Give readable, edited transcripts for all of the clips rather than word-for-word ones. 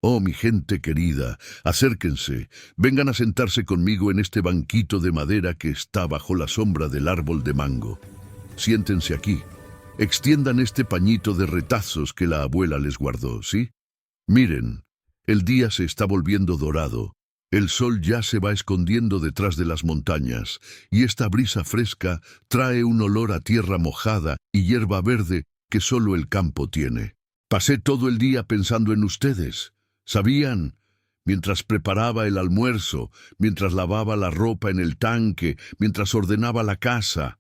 Oh, mi gente querida, acérquense, vengan a sentarse conmigo en este banquito de madera que está bajo la sombra del árbol de mango. Siéntense aquí, extiendan este pañito de retazos que la abuela les guardó, ¿sí? Miren, el día se está volviendo dorado, el sol ya se va escondiendo detrás de las montañas, y esta brisa fresca trae un olor a tierra mojada y hierba verde que solo el campo tiene. Pasé todo el día pensando en ustedes. ¿Sabían? Mientras preparaba el almuerzo, mientras lavaba la ropa en el tanque, mientras ordenaba la casa,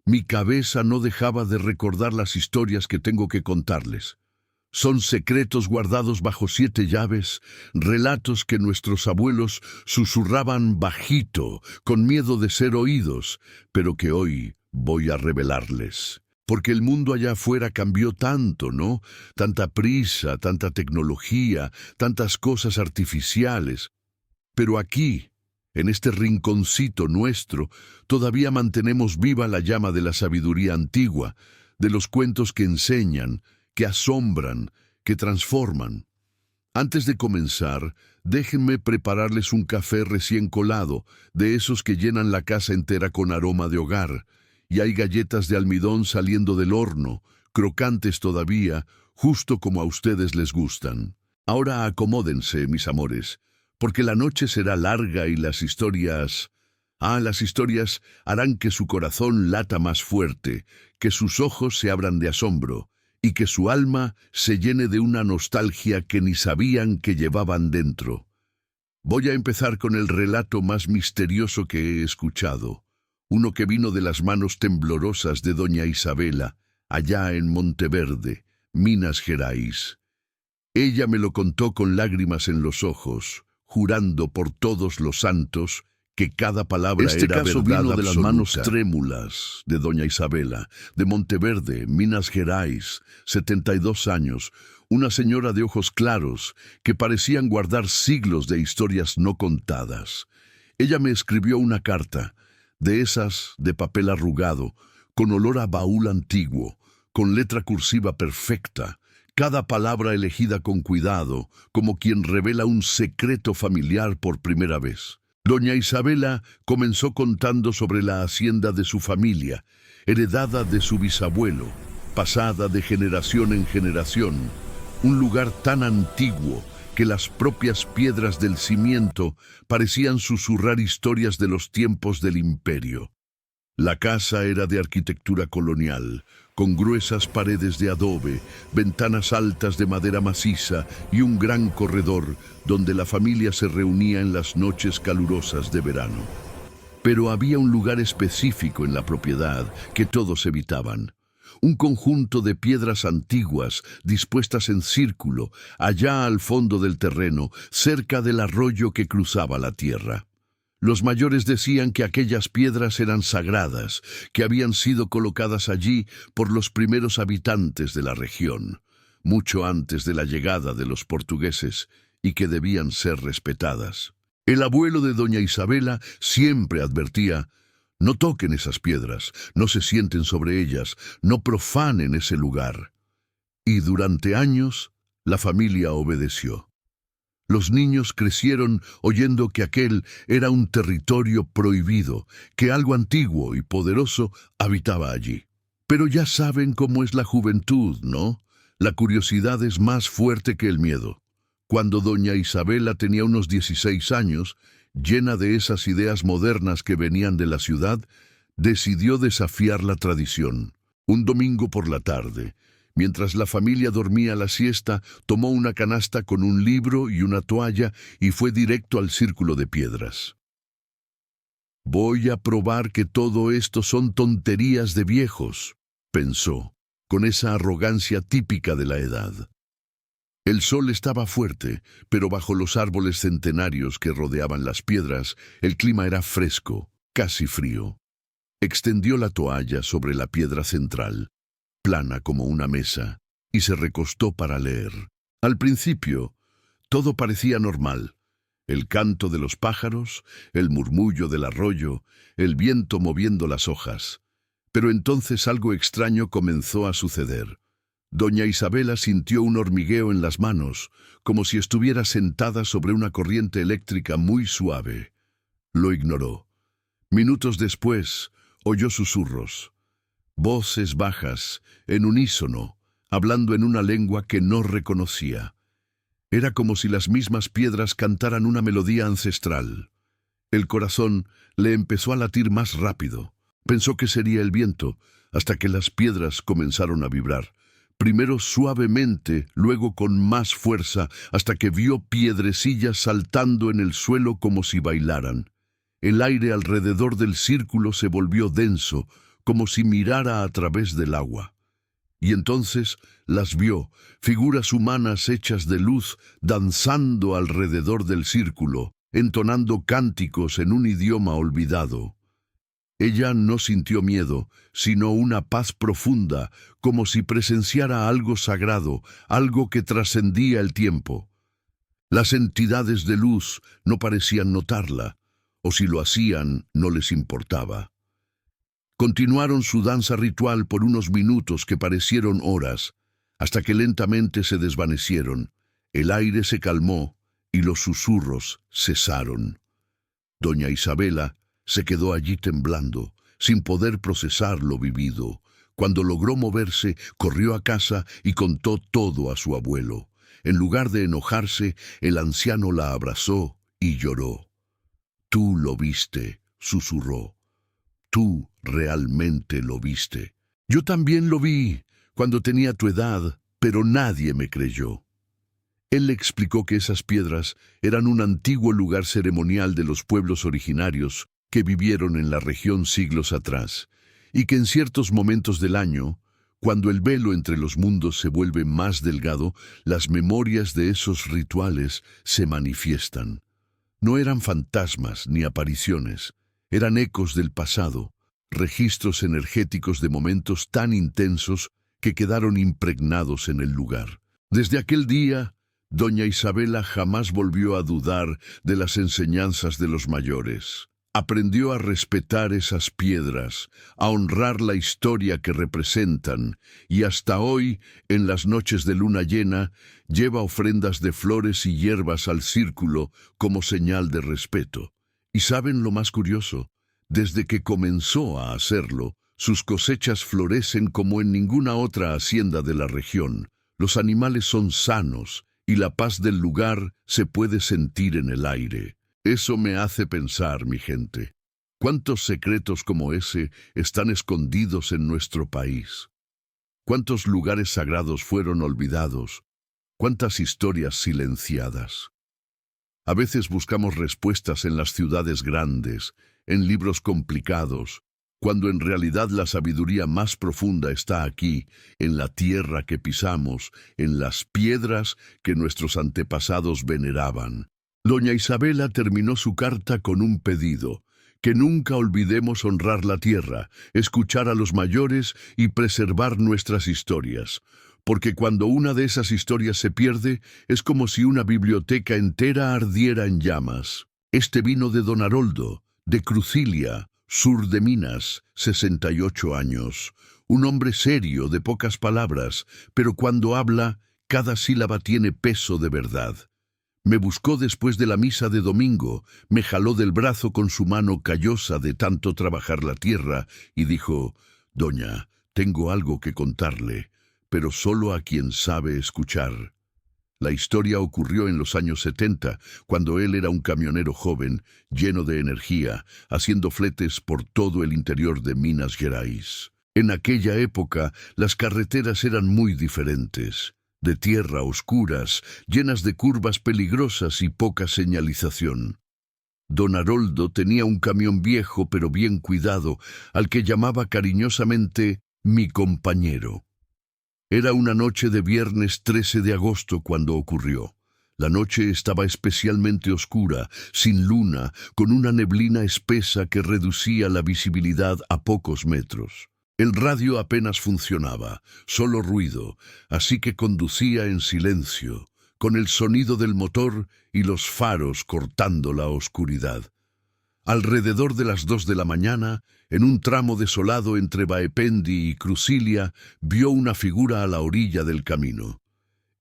mi cabeza no dejaba de recordar las historias que tengo que contarles. Son secretos guardados bajo 7 llaves, relatos que nuestros abuelos susurraban bajito, con miedo de ser oídos, pero que hoy voy a revelarles. Porque el mundo allá afuera cambió tanto, ¿no? Tanta prisa, tanta tecnología, tantas cosas artificiales. Pero aquí, en este rinconcito nuestro, todavía mantenemos viva la llama de la sabiduría antigua, de los cuentos que enseñan, que asombran, que transforman. Antes de comenzar, déjenme prepararles un café recién colado, de esos que llenan la casa entera con aroma de hogar. Y hay galletas de almidón saliendo del horno, crocantes todavía, justo como a ustedes les gustan. Ahora acomódense, mis amores, porque la noche será larga y las historias harán que su corazón lata más fuerte, que sus ojos se abran de asombro, y que su alma se llene de una nostalgia que ni sabían que llevaban dentro. Voy a empezar con el relato más misterioso que he escuchado. Uno que vino de las manos temblorosas de doña Isabela, allá en Monteverde, Minas Gerais. Ella me lo contó con lágrimas en los ojos, jurando por todos los santos que cada palabra era verdad absoluta. Este caso vino de las manos trémulas de doña Isabela, de Monteverde, Minas Gerais, 72 años, una señora de ojos claros que parecían guardar siglos de historias no contadas. Ella me escribió una carta, de esas de papel arrugado, con olor a baúl antiguo, con letra cursiva perfecta, cada palabra elegida con cuidado, como quien revela un secreto familiar por primera vez. Doña Isabela comenzó contando sobre la hacienda de su familia, heredada de su bisabuelo, pasada de generación en generación, un lugar tan antiguo que las propias piedras del cimiento parecían susurrar historias de los tiempos del imperio. La casa era de arquitectura colonial, con gruesas paredes de adobe, ventanas altas de madera maciza y un gran corredor donde la familia se reunía en las noches calurosas de verano. Pero había un lugar específico en la propiedad que todos evitaban. Un conjunto de piedras antiguas dispuestas en círculo, allá al fondo del terreno, cerca del arroyo que cruzaba la tierra. Los mayores decían que aquellas piedras eran sagradas, que habían sido colocadas allí por los primeros habitantes de la región, mucho antes de la llegada de los portugueses, y que debían ser respetadas. El abuelo de doña Isabela siempre advertía: no toquen esas piedras, no se sienten sobre ellas, no profanen ese lugar. Y durante años, la familia obedeció. Los niños crecieron oyendo que aquel era un territorio prohibido, que algo antiguo y poderoso habitaba allí. Pero ya saben cómo es la juventud, ¿no? La curiosidad es más fuerte que el miedo. Cuando doña Isabela tenía unos 16 años, llena de esas ideas modernas que venían de la ciudad, decidió desafiar la tradición. Un domingo por la tarde, mientras la familia dormía la siesta, tomó una canasta con un libro y una toalla y fue directo al círculo de piedras. Voy a probar que todo esto son tonterías de viejos, pensó, con esa arrogancia típica de la edad. El sol estaba fuerte, pero bajo los árboles centenarios que rodeaban las piedras, el clima era fresco, casi frío. Extendió la toalla sobre la piedra central, plana como una mesa, y se recostó para leer. Al principio, todo parecía normal. El canto de los pájaros, el murmullo del arroyo, el viento moviendo las hojas. Pero entonces algo extraño comenzó a suceder. Doña Isabela sintió un hormigueo en las manos, como si estuviera sentada sobre una corriente eléctrica muy suave. Lo ignoró. Minutos después, oyó susurros, voces bajas, en unísono, hablando en una lengua que no reconocía. Era como si las mismas piedras cantaran una melodía ancestral. El corazón le empezó a latir más rápido. Pensó que sería el viento, hasta que las piedras comenzaron a vibrar. Primero suavemente, luego con más fuerza, hasta que vio piedrecillas saltando en el suelo como si bailaran. El aire alrededor del círculo se volvió denso, como si mirara a través del agua. Y entonces las vio, figuras humanas hechas de luz, danzando alrededor del círculo, entonando cánticos en un idioma olvidado. Ella no sintió miedo, sino una paz profunda, como si presenciara algo sagrado, algo que trascendía el tiempo. Las entidades de luz no parecían notarla, o si lo hacían, no les importaba. Continuaron su danza ritual por unos minutos que parecieron horas, hasta que lentamente se desvanecieron. El aire se calmó y los susurros cesaron. Doña Isabela se quedó allí temblando, sin poder procesar lo vivido. Cuando logró moverse, corrió a casa y contó todo a su abuelo. En lugar de enojarse, el anciano la abrazó y lloró. «Tú lo viste», susurró. «Tú realmente lo viste. Yo también lo vi cuando tenía tu edad, pero nadie me creyó». Él le explicó que esas piedras eran un antiguo lugar ceremonial de los pueblos originarios que vivieron en la región siglos atrás, y que en ciertos momentos del año, cuando el velo entre los mundos se vuelve más delgado, las memorias de esos rituales se manifiestan. No eran fantasmas ni apariciones, eran ecos del pasado, registros energéticos de momentos tan intensos que quedaron impregnados en el lugar. Desde aquel día, doña Isabela jamás volvió a dudar de las enseñanzas de los mayores. Aprendió a respetar esas piedras, a honrar la historia que representan, y hasta hoy, en las noches de luna llena, lleva ofrendas de flores y hierbas al círculo como señal de respeto. ¿Y saben lo más curioso? Desde que comenzó a hacerlo, sus cosechas florecen como en ninguna otra hacienda de la región. Los animales son sanos, y la paz del lugar se puede sentir en el aire. Eso me hace pensar, mi gente, ¿cuántos secretos como ese están escondidos en nuestro país? ¿Cuántos lugares sagrados fueron olvidados? ¿Cuántas historias silenciadas? A veces buscamos respuestas en las ciudades grandes, en libros complicados, cuando en realidad la sabiduría más profunda está aquí, en la tierra que pisamos, en las piedras que nuestros antepasados veneraban. Doña Isabela terminó su carta con un pedido: que nunca olvidemos honrar la tierra, escuchar a los mayores y preservar nuestras historias, porque cuando una de esas historias se pierde, es como si una biblioteca entera ardiera en llamas. Este vino de Don Haroldo, de Crucilia, sur de Minas, 68 años, un hombre serio, de pocas palabras, pero cuando habla, cada sílaba tiene peso de verdad. Me buscó después de la misa de domingo, me jaló del brazo con su mano callosa de tanto trabajar la tierra y dijo: «Doña, tengo algo que contarle, pero solo a quien sabe escuchar». La historia ocurrió en los años 70, cuando él era un camionero joven, lleno de energía, haciendo fletes por todo el interior de Minas Gerais. En aquella época, las carreteras eran muy diferentes. De tierra, oscuras, llenas de curvas peligrosas y poca señalización. Don Haroldo tenía un camión viejo pero bien cuidado, al que llamaba cariñosamente mi compañero. Era una noche de viernes 13 de agosto cuando ocurrió. La noche estaba especialmente oscura, sin luna, con una neblina espesa que reducía la visibilidad a pocos metros. El radio apenas funcionaba, solo ruido, así que conducía en silencio, con el sonido del motor y los faros cortando la oscuridad. Alrededor de las 2 de la mañana, en un tramo desolado entre Baependi y Crucilia, vio una figura a la orilla del camino.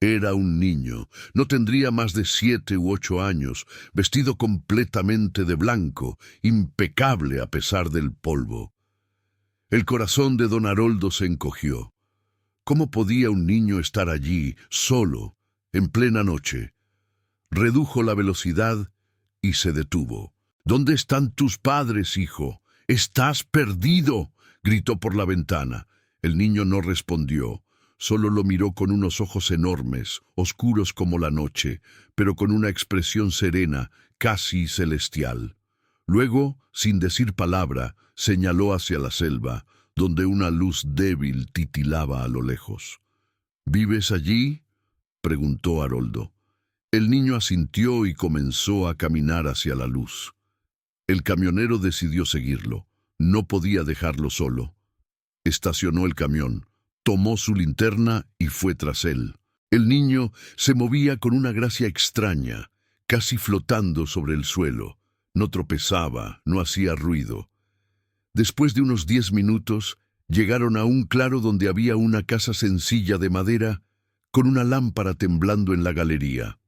Era un niño, no tendría más de 7 u 8 años, vestido completamente de blanco, impecable a pesar del polvo. El corazón de don Haroldo se encogió. ¿Cómo podía un niño estar allí, solo, en plena noche? Redujo la velocidad y se detuvo. «¿Dónde están tus padres, hijo? ¡Estás perdido!», gritó por la ventana. El niño no respondió. Solo lo miró con unos ojos enormes, oscuros como la noche, pero con una expresión serena, casi celestial. Luego, sin decir palabra, señaló hacia la selva, donde una luz débil titilaba a lo lejos. «¿Vives allí?», preguntó Haroldo. El niño asintió y comenzó a caminar hacia la luz. El camionero decidió seguirlo. No podía dejarlo solo. Estacionó el camión, tomó su linterna y fue tras él. El niño se movía con una gracia extraña, casi flotando sobre el suelo. No tropezaba, no hacía ruido. Después de unos 10 minutos, llegaron a un claro donde había una casa sencilla de madera, con una lámpara temblando en la galería.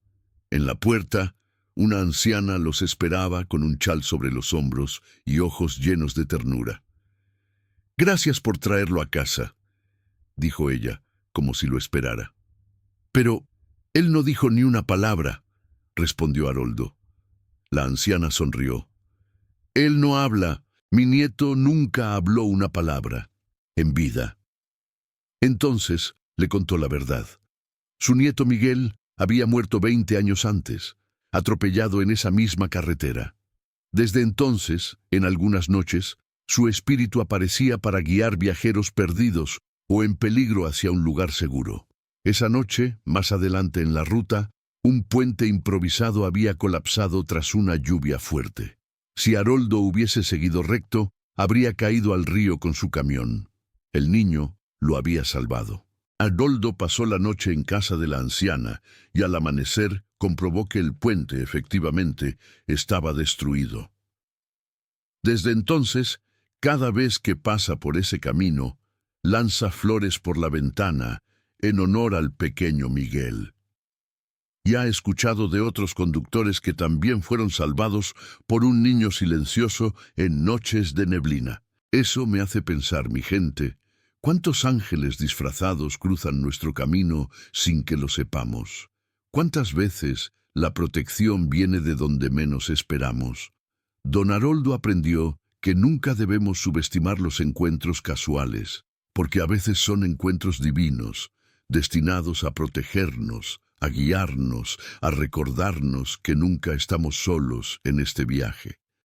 En la puerta, una anciana los esperaba con un chal sobre los hombros y ojos llenos de ternura. «Gracias por traerlo a casa», dijo ella, como si lo esperara. «Pero él no dijo ni una palabra», respondió Haroldo. La anciana sonrió. «Él no habla. Mi nieto nunca habló una palabra en vida». Entonces le contó la verdad. Su nieto Miguel había muerto 20 años antes, atropellado en esa misma carretera. Desde entonces, en algunas noches, su espíritu aparecía para guiar viajeros perdidos o en peligro hacia un lugar seguro. Esa noche, más adelante en la ruta, un puente improvisado había colapsado tras una lluvia fuerte. Si Haroldo hubiese seguido recto, habría caído al río con su camión. El niño lo había salvado. Haroldo pasó la noche en casa de la anciana y al amanecer comprobó que el puente, efectivamente, estaba destruido. Desde entonces, cada vez que pasa por ese camino, lanza flores por la ventana en honor al pequeño Miguel. Y ha escuchado de otros conductores que también fueron salvados por un niño silencioso en noches de neblina. Eso me hace pensar, mi gente, ¿cuántos ángeles disfrazados cruzan nuestro camino sin que lo sepamos? ¿Cuántas veces la protección viene de donde menos esperamos? Don Haroldo aprendió que nunca debemos subestimar los encuentros casuales, porque a veces son encuentros divinos, destinados a protegernos, a guiarnos, a recordarnos que nunca estamos solos en este viaje.